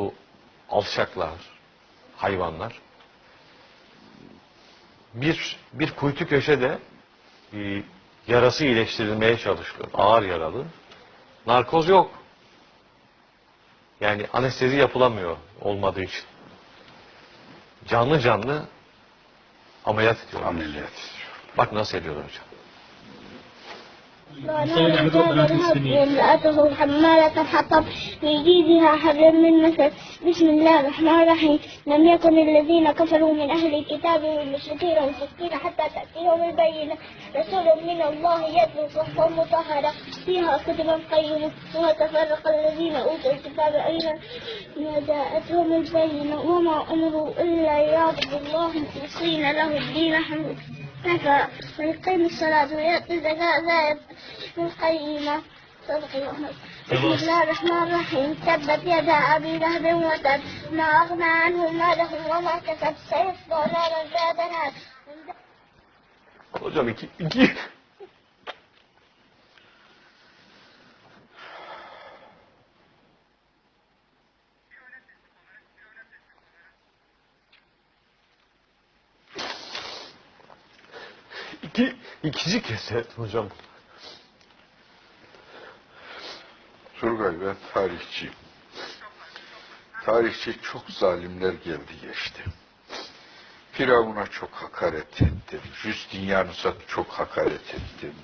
bu alçaklar, hayvanlar bir kuytu köşede yarası iyileştirilmeye çalışıyor. Ağır yaralı. Narkoz yok. Yani anestezi yapılamıyor olmadığı için. Canlı canlı ameliyat ediyorlar. Ameliyat. Bak nasıl ediyorlar hocam. امرأته حمالة الحطب في جيدها حبل من مسد بسم الله الرحمن الرحيم لم يكن الذين كفروا من أهل الكتاب والمشركين منفكين حتى تأتيهم البينة رسول من الله يتلو صحفا مطهرة فيها كتب قيمة وما تفرق الذين أوتوا الكتاب إلا ما جاءتهم البينة وما أمروا إلا ليعبدوا الله مخلصين له الدين حنفا ويقيم الصلاة ويأتي الزكاة ذلك القيمة صدق الله. بسم الله الرحمن الرحيم تبت يدا أبي لهب وتب ما أغنى عنه ماله وما كسب سيصلى نارا ذات لهب. Hocam iki ikinci keset hocam. Turgay, ben tarihçiyim. Tarihçi çok zalimler geldi geçti. Firavun'a çok hakaret ettim. Justinianus'a çok hakaret ettim.